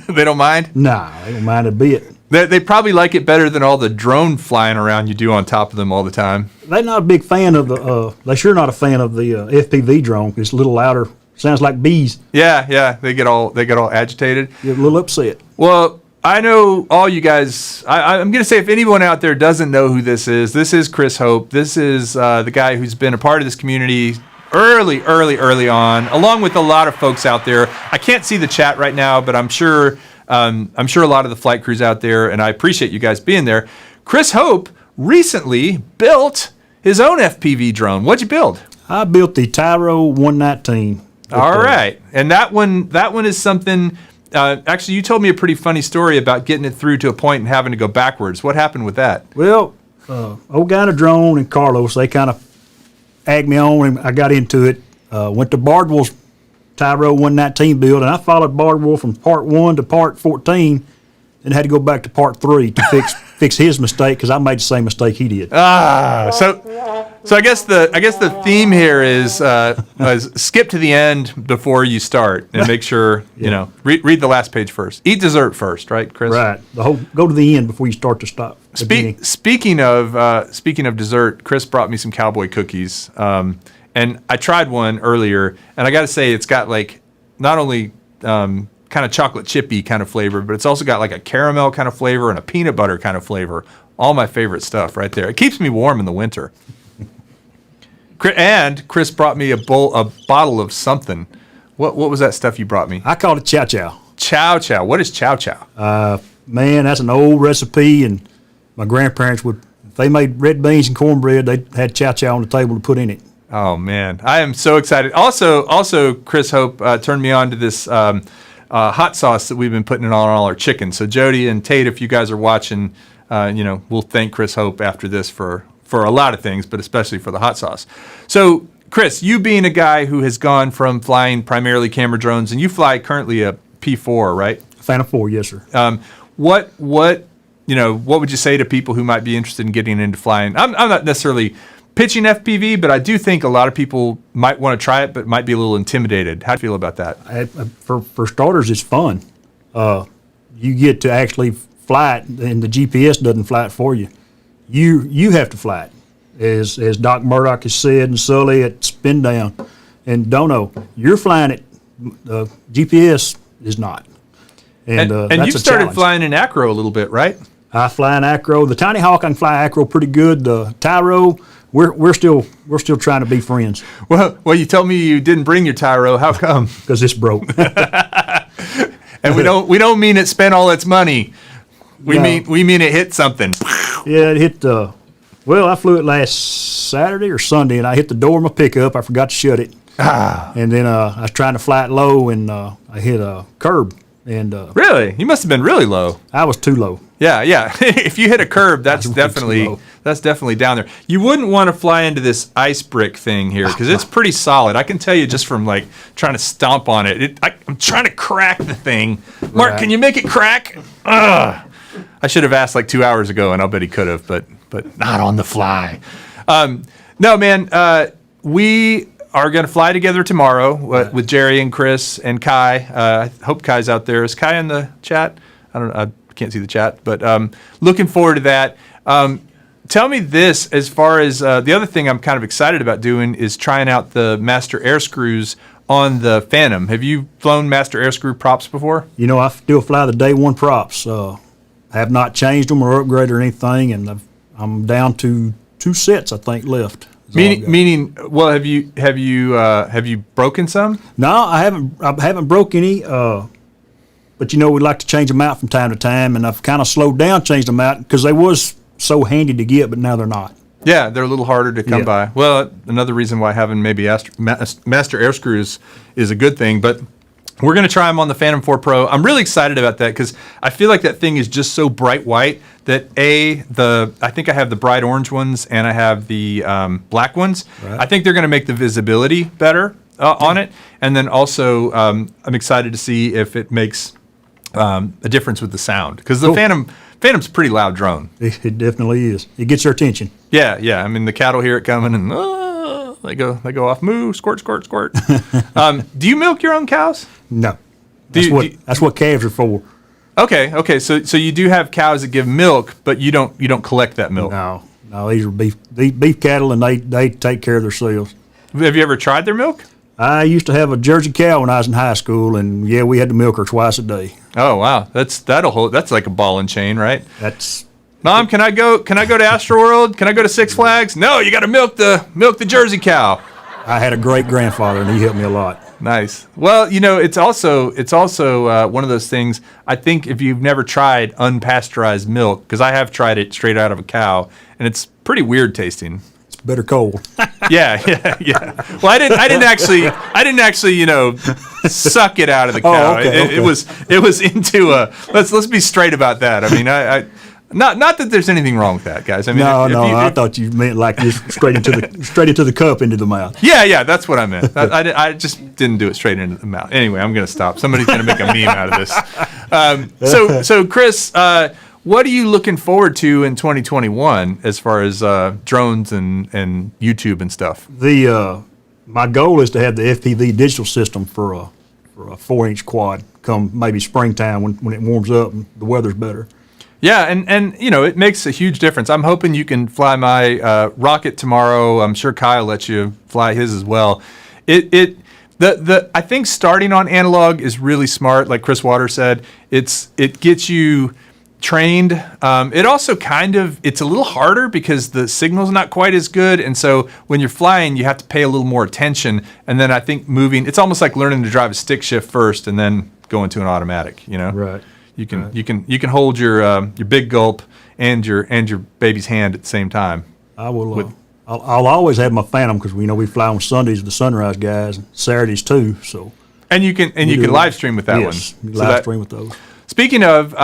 They don't mind? Nah, they don't mind a bit. They probably like it better than all the drone flying around you do on top of them all the time. They're not a big fan of the. They're sure not a fan of the FPV drone. It's a little louder. Sounds like bees. Yeah. They get all agitated. Get a little upset. Well, I know all you guys. I'm going to say if anyone out there doesn't know who this is Chris Hope. This is the guy who's been a part of this community early on, along with a lot of folks out there. I can't see the chat right now, but I'm sure a lot of the flight crews out there, and I appreciate you guys being there. Chris Hope recently built his own FPV drone. What'd you build? I built the Tyro 119. All right, and that one is something. Actually, you told me a pretty funny story about getting it through to a point and having to go backwards. What happened with that? Well, old guy in a drone and Carlos, they kind of egged me on, and I got into it. Went to Bardwell's Tyro 119 build, and I followed Bardwell from part 1 to part 14, and had to go back to part 3 to fix his mistake because I made the same mistake he did. So I guess the theme here is skip to the end before you start and make sure read the last page first. Eat dessert first, right, Chris? Right. Go to the end before you start to stop. Speaking of dessert, Chris brought me some cowboy cookies. And I tried one earlier, and I got to say it's got like not only kind of chocolate chippy kind of flavor, but it's also got like a caramel kind of flavor and a peanut butter kind of flavor. All my favorite stuff right there. It keeps me warm in the winter. And Chris brought me a bottle of something. What was that stuff you brought me? I call it chow chow. Chow chow. What is chow chow? Man, that's an old recipe, and my grandparents if they made red beans and cornbread, they had chow chow on the table to put in it. Oh man, I am so excited. Also, Chris Hope turned me on to this hot sauce that we've been putting on all our chicken. So Jody and Tate, if you guys are watching, we'll thank Chris Hope after this for a lot of things, but especially for the hot sauce. So Chris, you being a guy who has gone from flying primarily camera drones, and you fly currently a P4, right? Phantom 4, yes, sir. What would you say to people who might be interested in getting into flying? I'm not necessarily pitching FPV, but I do think a lot of people might want to try it, but might be a little intimidated. How do you feel about that? For starters, it's fun. You get to actually fly it, and the GPS doesn't fly it for you. You have to fly it. As Doc Murdoch has said, and Sully at Spin Down, and Dono, you're flying it. GPS is not. And that's you've a started challenge. flying in acro a little bit, right? I fly an acro. The Tiny Hawk, I can fly acro pretty good. The Tyro, we're still trying to be friends. Well, you told me you didn't bring your Tyro. How come? Because it's broke. And we don't mean it spent all its money. We mean it hit something. Yeah, it hit I flew it last Saturday or Sunday, and I hit the door of my pickup. I forgot to shut it. And then I was trying to fly it low, and I hit a curb. And Really? You must have been really low. I was too low. Yeah. If you hit a curb, that's way too definitely low. down there. You wouldn't want to fly into this ice brick thing here because it's pretty solid. I can tell you just from like trying to stomp on it. I'm trying to crack the thing. Mark, Right. can you make it crack? Ugh. I should have asked like 2 hours ago, and I'll bet he could have, but not on the fly. No, man. We are going to fly together tomorrow with Jerry and Chris and Kai. I hope Kai's out there. Is Kai in the chat? I can't see the chat, but looking forward to that. Tell me this, as far as the other thing I'm kind of excited about doing is trying out the Master Air Screws on the Phantom. Have you flown Master Air Screw props before? I still fly the day one props. I have not changed them or upgraded or anything, and I'm down to 2 sets, I think, left. Meaning, well, have you broken some? No, I haven't broke any. But we like to change them out from time to time, and I've kind of slowed down, changed them out because they was so handy to get, but now they're not. Yeah, they're a little harder to come by. Well, another reason why having maybe Master Air Screws is a good thing, but we're going to try them on the Phantom 4 Pro. I'm really excited about that because I feel like that thing is just so bright white that I think I have the bright orange ones and I have the black ones. Right. I think they're going to make the visibility better on it. And then also I'm excited to see if it makes a difference with the sound because the Phantom's a pretty loud drone. It definitely is. It gets your attention. Yeah. I mean, the cattle hear it coming and they go off. Moo, squirt, squirt, squirt. Do you milk your own cows? No. That's what calves are for. Okay. So you do have cows that give milk, but you don't collect that milk. No. These are beef cattle, and they take care of themselves. Have you ever tried their milk? I used to have a Jersey cow when I was in high school, and we had to milk her twice a day. Oh wow, that's like a ball and chain, right? That's. Mom, can I go to Astroworld? Can I go to Six Flags? No, you got to milk the Jersey cow. I had a great grandfather, and he helped me a lot. Nice. Well, it's also one of those things. I think if you've never tried unpasteurized milk, because I have tried it straight out of a cow, and it's pretty weird tasting. It's better cold. Yeah. Well, I didn't actually, suck it out of the cow. Oh, okay. It was into a. Let's be straight about that. I mean, I not that there's anything wrong with that, guys. I mean, I thought you meant like just straight into the cup, into the mouth. Yeah, that's what I meant. I just didn't do it straight into the mouth. Anyway, I'm going to stop. Somebody's going to make a meme out of this. So Chris, what are you looking forward to in 2021 as far as drones and YouTube and stuff? My goal is to have the FPV digital system for a 4-inch quad come maybe springtime when it warms up and the weather's better. Yeah, and it makes a huge difference. I'm hoping you can fly my rocket tomorrow. I'm sure Kyle lets you fly his as well. I think starting on analog is really smart. Like Chris Waters said, it gets you trained. It also it's a little harder because the signal's not quite as good, and so when you're flying, you have to pay a little more attention. And then I think it's almost like learning to drive a stick shift first, and then go into an automatic. Right. You can hold your big gulp and your baby's hand at the same time. I will I'll always have my Phantom because we fly on Sundays with the Sunrise guys, and Saturdays too. So And you can live stream with that yes, one. live stream with those. Speaking of,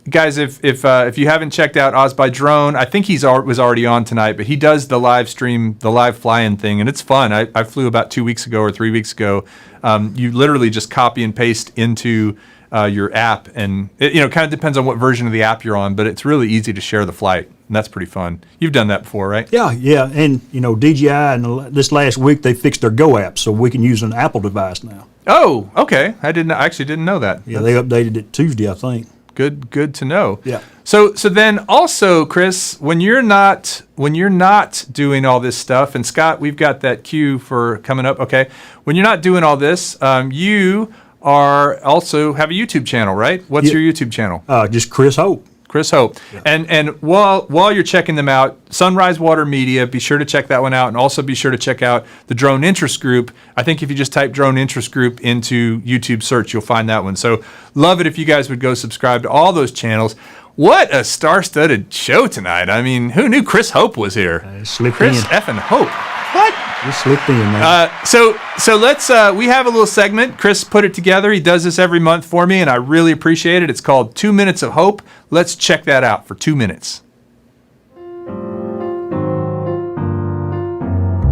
guys, if you haven't checked out Oz by Drone, I think was already on tonight, but he does the live stream, the live fly-in thing, and it's fun. I flew about 2 weeks ago or 3 weeks ago. You literally just copy and paste into your app, and it kind of depends on what version of the app you're on, but it's really easy to share the flight, and that's pretty fun. You've done that before, right? Yeah, and DJI and this last week they fixed their Go app, so we can use an Apple device now. Oh, okay. I actually didn't know that. Yeah, they updated it Tuesday, I think. Good to know. Yeah. So then also, Chris, when you're not doing all this stuff, and Scott, we've got that cue for coming up. Okay. When you're not doing all this, you are also have a YouTube channel, right? What's your YouTube channel? Just Chris Hope. Chris Hope. Yeah. And while you're checking them out, Sunrise Water Media, be sure to check that one out, and also be sure to check out the Drone Interest Group. I think if you just type Drone Interest Group into YouTube search, you'll find that one. So love it if you guys would go subscribe to all those channels. What a star-studded show tonight. I mean, who knew Chris Hope was here? Chris effing Hope. What? You slipped in, man. So let's, we have a little segment. Chris put it together. He does this every month for me, and I really appreciate it. It's called 2 Minutes of Hope. Let's check that out for 2 minutes.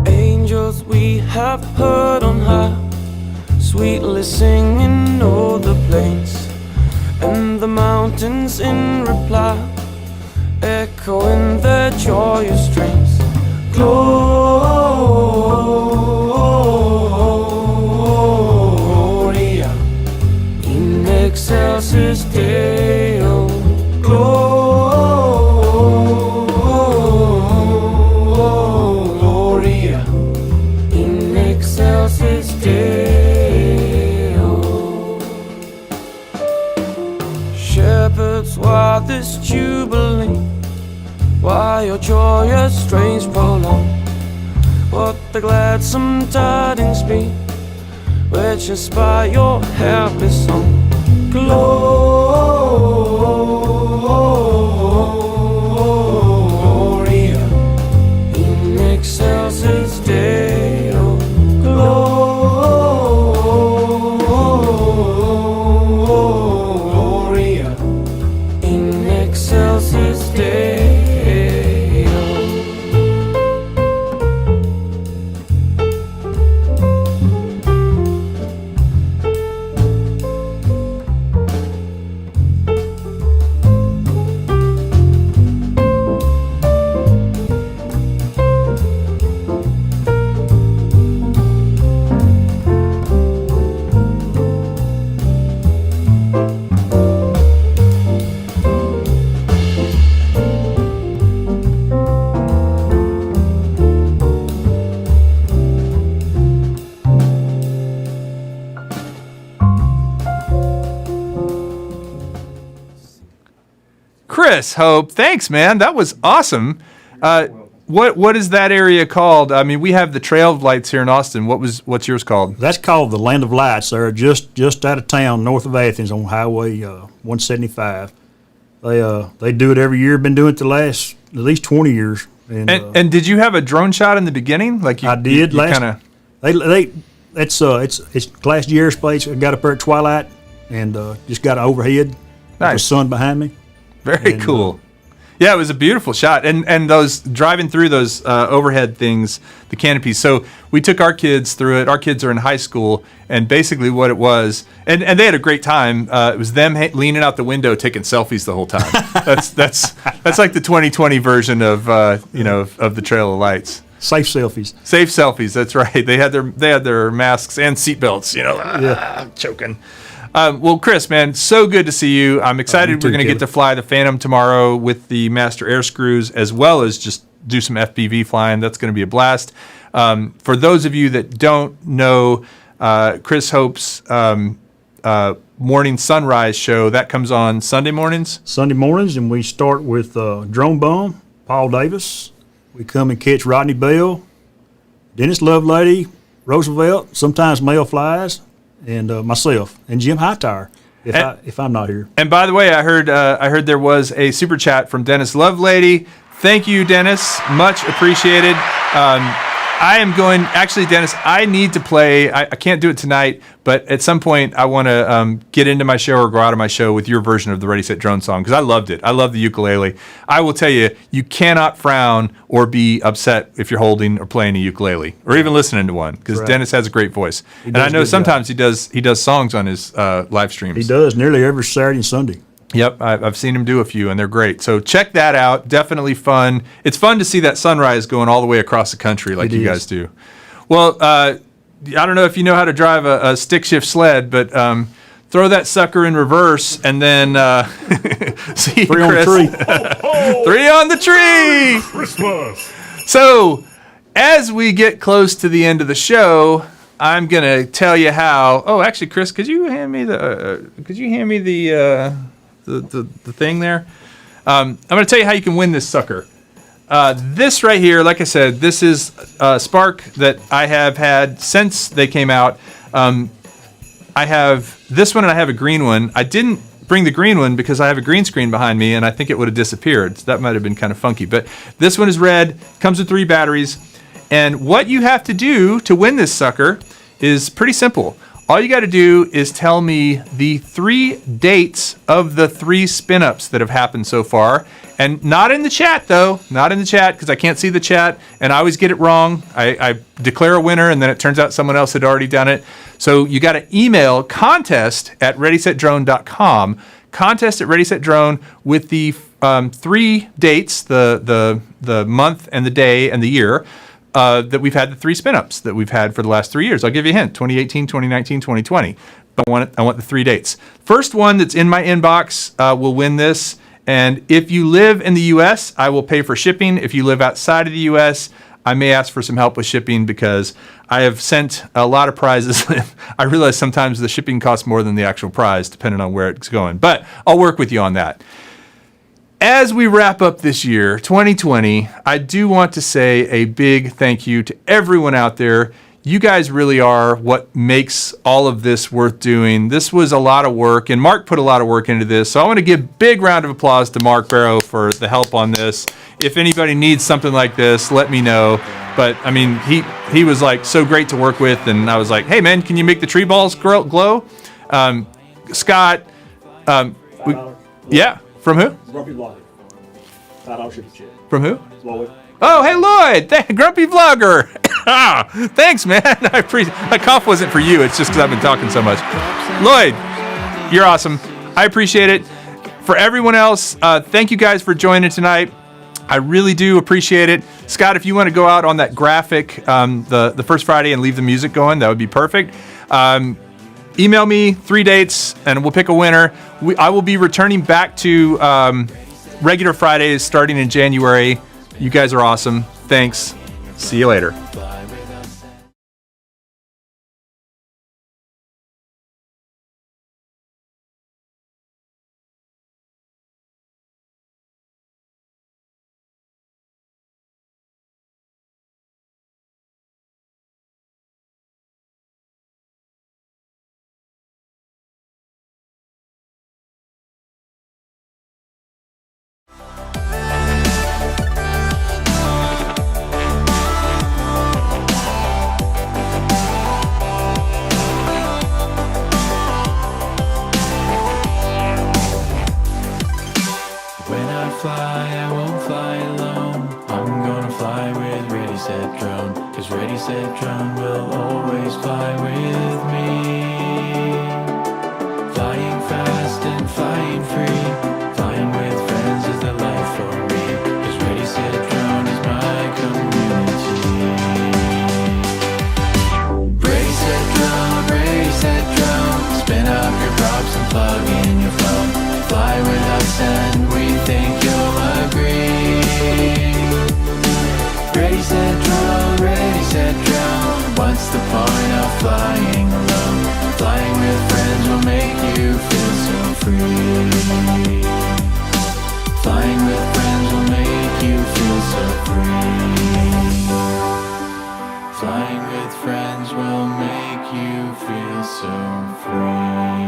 Angels we have heard on high, sweetly singing o'er the plains, and the mountains in reply, echoing their joyous strains. Gloria in excelsis Deo. Gloria in excelsis Deo. Shepherds, why this jubilee? Why your joyous strains prolong? What the gladsome tidings be, which inspire your happy song? Gloria in excelsis Deo. Gloria in excelsis Deo. Chris Hope, thanks, man. That was awesome. What is that area called? I mean, we have the Trail of Lights here in Austin. What's yours called? That's called the Land of Lights. They're just out of town, north of Athens, on Highway 175. They do it every year. Been doing it the last at least 20 years. And did you have a drone shot in the beginning? Like I did. It's Class G airspace. I got up there at twilight and just got overhead. Nice. The sun behind me. Very cool. Yeah, it was a beautiful shot, and those driving through those overhead things, the canopies. So we took our kids through it. Our kids are in high school, and basically what it was, and they had a great time. It was them leaning out the window taking selfies the whole time. That's like the 2020 version of of the Trail of Lights. Safe selfies. Safe selfies. That's right. They had their masks and seatbelts. I'm choking. Well, Chris, man, so good to see you. I'm excited we're going to get to fly the Phantom tomorrow with the Master Air Screws, as well as just do some FPV flying. That's going to be a blast. For those of you that don't know, Chris Hope's morning sunrise show, that comes on Sunday mornings? Sunday mornings, and we start with Drone Bum, Paul Davis. We come and catch Rodney Bell, Dennis Lovelady, Roosevelt, sometimes Mel Flies, and myself, and Jim Hightower, if I'm not here. And by the way, I heard there was a super chat from Dennis Lovelady Thank you, Dennis. Much appreciated. I am going, actually, Dennis, I need to play. I can't do it tonight, but at some point I want to get into my show or go out of my show with your version of the Ready, Set, Drone song, because I loved it. I love the ukulele. I will tell you, you cannot frown or be upset if you're holding or playing a ukulele or even listening to one, because Dennis has a great voice. And I know sometimes he does songs on his live streams. He does nearly every Saturday and Sunday. Yep, I've seen him do a few, and they're great. So check that out. Definitely fun. It's fun to see that sunrise going all the way across the country like you guys do. Well, I don't know if you know how to drive a stick shift sled, but throw that sucker in reverse, and then see Three Chris. on the tree. 3 on the tree. Christmas. So as we get close to the end of the show, I'm gonna tell you how. Oh, actually, Chris, could you hand me the the thing there? I'm going to tell you how you can win this sucker. This right here, like I said, this is a Spark that I have had since they came out. I have this one and I have a green one. I didn't bring the green one because I have a green screen behind me and I think it would have disappeared. So that might have been kind of funky. But this one is red, comes with 3 batteries. And what you have to do to win this sucker is pretty simple. All you got to do is tell me the 3 dates of the 3 spin-ups that have happened so far. And not in the chat, though. Not in the chat, because I can't see the chat, and I always get it wrong. I declare a winner, and then it turns out someone else had already done it. So you got to email contest@readysetdrone.com, contest@readysetdrone with the 3 dates, the month and the day and the year, that we've had the 3 spin-ups that we've had for the last 3 years. I'll give you a hint: 2018, 2019, 2020. But I want the 3 dates. First one that's in my inbox will win this. And if you live in the U.S., I will pay for shipping. If you live outside of the U.S., I may ask for some help with shipping because I have sent a lot of prizes. I realize sometimes the shipping costs more than the actual prize, depending on where it's going. But I'll work with you on that. As we wrap up this year, 2020, I do want to say a big thank you to everyone out there. You guys really are what makes all of this worth doing. This was a lot of work, and Mark put a lot of work into this. So I want to give a big round of applause to Mark Barrow for the help on this. If anybody needs something like this, let me know. But, I mean, he was, like, so great to work with, and I was like, hey, man, can you make the tree balls glow? Scott, yeah. From who? Grumpy Vlogger. From who? Lloyd. Oh, hey, Lloyd. Grumpy Vlogger. Thanks, man. I appreciate. That cough wasn't for you. It's just because I've been talking so much. Lloyd, you're awesome. I appreciate it. For everyone else, thank you guys for joining tonight. I really do appreciate it. Scott, if you want to go out on that graphic the first Friday and leave the music going, that would be perfect. Email me 3 dates, and we'll pick a winner. I will be returning back to regular Fridays starting in January. You guys are awesome. Thanks. See you later. I won't fly alone. I'm gonna fly with Ready, Set, Drone. 'Cause Ready, Set, Drone will always fly with me. Flying fast and flying free. Flying with friends is the life for me. 'Cause Ready, Set, Drone is my community. Ready, Set, Drone. Spin up your props and plug in your phone. Fly with us and we think you'll agree. Ready, set, drone. What's the point of flying alone? Flying with friends will make you feel so free. Flying with friends will make you feel so free. Flying with friends will make you feel so free.